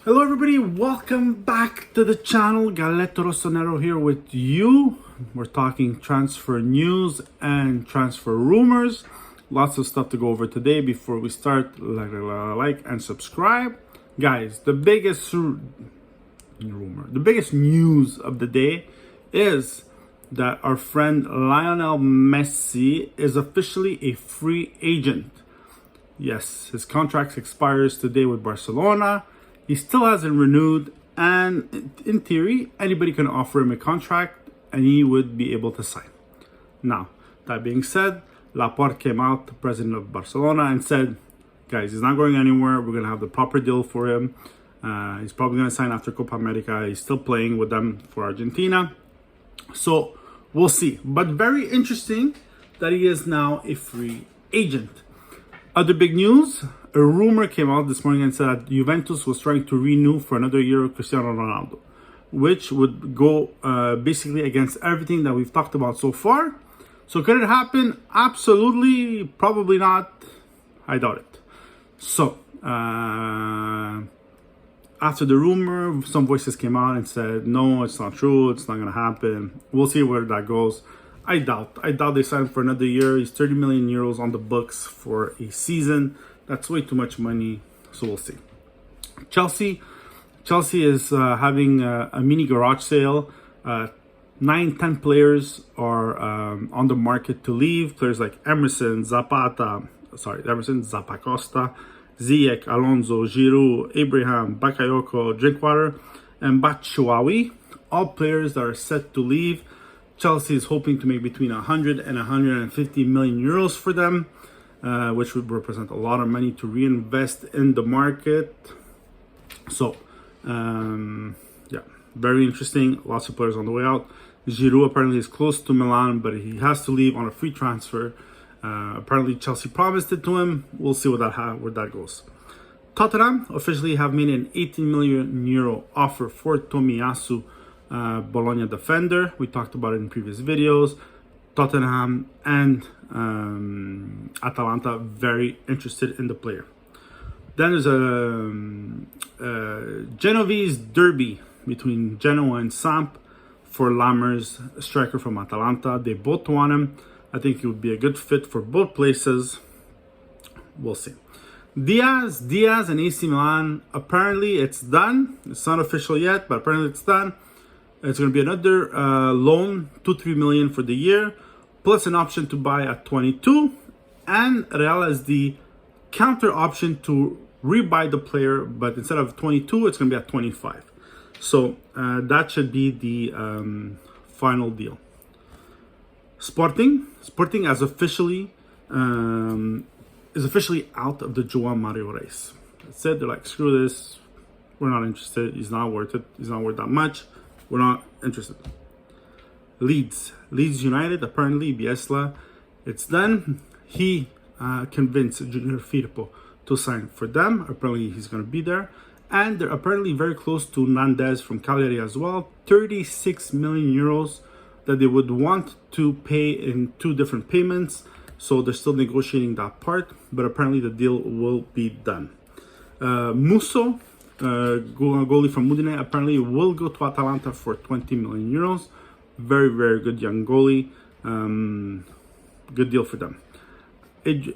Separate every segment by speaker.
Speaker 1: Hello everybody, welcome back to the channel. Galletto Rossonero here with you. We're talking transfer news and transfer rumors. Lots of stuff to go over today. Before we start, like and subscribe. Guys, the biggest news of the day is that our friend Lionel Messi is officially a free agent. Yes, his contract expires today with Barcelona. He still hasn't renewed, and in theory, anybody can offer him a contract and he would be able to sign. Now, that being said, Laporte came out, the president of Barcelona, and said, guys, he's not going anywhere. We're going to have the proper deal for him. He's probably going to sign after Copa America. He's still playing with them for Argentina. So we'll see. But very interesting that he is now a free agent. Other big news, a rumor came out this morning and said that Juventus was trying to renew for another year of Cristiano Ronaldo, which would go basically against everything that we've talked about so far. So could it happen? Absolutely, probably not. I doubt it. So after the rumor, some voices came out and said, no, it's not true. It's not going to happen. We'll see where that goes. I doubt they sign for another year. He's 30 million euros on the books for a season. That's way too much money. So we'll see. Chelsea is having a mini garage sale. 9-10 players are on the market to leave. Players like Emerson, Zapacosta, Ziyech, Alonso, Giroud, Abraham, Bakayoko, Drinkwater, and Batshuayi. All players that are set to leave. Chelsea is hoping to make between 100 and 150 million euros for them, which would represent a lot of money to reinvest in the market. So, yeah, very interesting. Lots of players on the way out. Giroud apparently is close to Milan, but he has to leave on a free transfer. Apparently, Chelsea promised it to him. We'll see where that goes. Tottenham officially have made an 18 million euro offer for Tomiyasu, Bologna defender. We talked about it in previous videos. Tottenham and Atalanta very interested in the player. Then there's a Genovese derby between Genoa and Samp for Lammers, a striker from Atalanta. They both want him. I think he would be a good fit for both places. We'll see. Diaz and AC Milan. Apparently it's done. It's not official yet, but apparently it's done. It's going to be another loan, 2-3 million for the year, plus an option to buy at 22, and Real has the counter option to rebuy the player, but instead of 22, it's going to be at 25. So that should be the final deal. Sporting is officially out of the João Mario race. It said they're like, screw this, we're not interested. He's not worth it. He's not worth that much. We're not interested. Leeds United, apparently Bielsa, it's done. He convinced Junior Firpo to sign for them. Apparently he's going to be there. And they're apparently very close to Nandez from Cagliari as well. 36 million euros that they would want to pay in 2 different payments. So they're still negotiating that part, but apparently the deal will be done. Musso, goalie from Udine, apparently will go to Atalanta for 20 million euros. Very, very good young goalie. Good deal for them.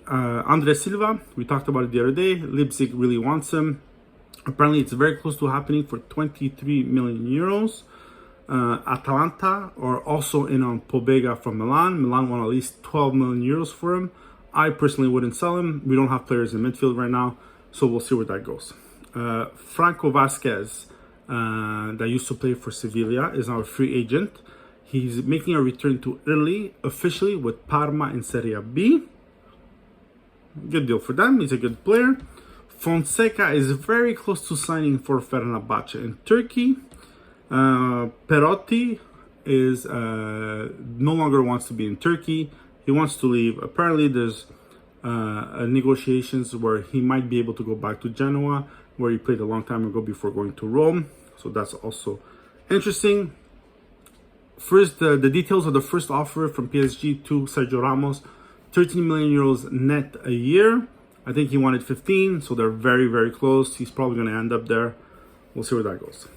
Speaker 1: Andre Silva, we talked about it the other day. Leipzig really wants him. Apparently it's very close to happening for 23 million euros. Atalanta are also in on Pobega from Milan. Milan want at least 12 million euros for him. I personally wouldn't sell him. We don't have players in midfield right now, so we'll see where that goes. Franco Vasquez, that used to play for Sevilla, is now a free agent. He's making a return to Italy officially with Parma in Serie B. Good deal for them. He's a good player. Fonseca is very close to signing for Fenerbahce in Turkey. Perotti is no longer wants to be in Turkey. He wants to leave. Apparently there's negotiations where he might be able to go back to Genoa, where he played a long time ago before going to Rome. So that's also interesting. First, the details of the first offer from PSG to Sergio Ramos, 13 million euros net a year. I think he wanted 15, so they're very, very close. He's probably going to end up there. we'll see where that goes.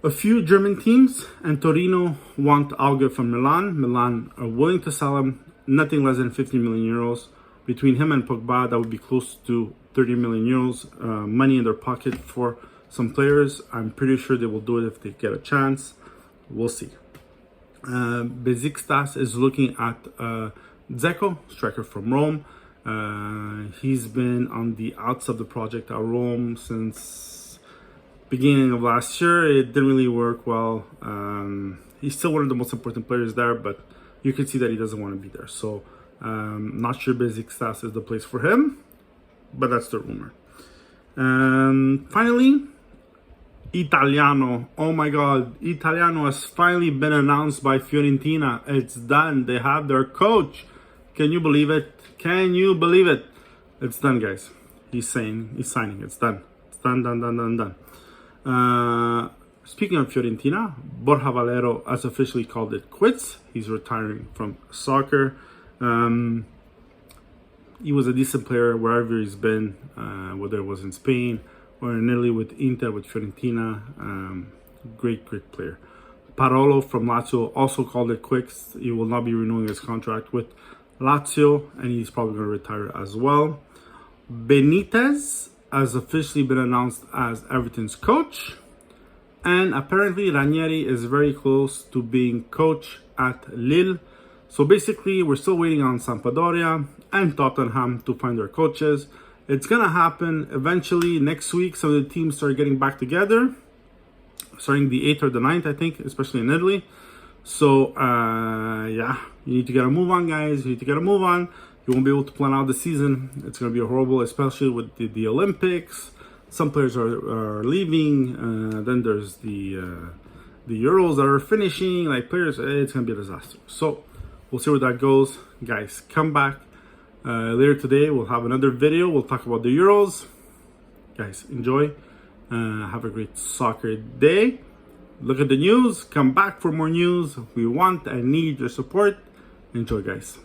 Speaker 1: A few German teams and Torino want Auge from Milan. Milan are willing to sell him, nothing less than 50 million euros. Between him and Pogba, that would be close to 30 million euros money in their pocket for some players. I'm pretty sure they will do it if they get a chance. We'll see. Besiktas is looking at Dzeko, striker from Rome. He's been on the outs of the project at Rome since beginning of last year. It didn't really work well. He's still one of the most important players there, but you can see that he doesn't want to be there. So not sure Besiktas is the place for him, but that's the rumor. Finally, Italiano. Oh my God, Italiano has finally been announced by Fiorentina. It's done. They have their coach. Can you believe it? Can you believe it? It's done, guys. He's signing. It's done. It's done. Speaking of Fiorentina, Borja Valero has officially called it quits. He's retiring from soccer. He was a decent player wherever he's been, whether it was in Spain or in Italy with Inter, with Fiorentina. Great player. Parolo from Lazio also called it quits. He will not be renewing his contract with Lazio, and he's probably going to retire as well. Benitez has officially been announced as Everton's coach, and apparently Ranieri is very close to being coach at Lille. So basically, we're still waiting on Sampdoria and Tottenham to find their coaches. It's going to happen eventually next week. Some of the teams start getting back together, starting the 8th or the 9th, I think, especially in Italy. So, yeah, you need to get a move on, guys. You need to get a move on. You won't be able to plan out the season. It's going to be horrible, especially with the Olympics. Some players are leaving. Then there's the Euros that are finishing. Like, players, it's going to be a disaster. So, we'll see where that goes. Guys, come back. Later today, we'll have another video. We'll talk about the Euros. Guys, enjoy. Have a great soccer day. Look at the news. Come back for more news. We want and need your support. Enjoy, guys.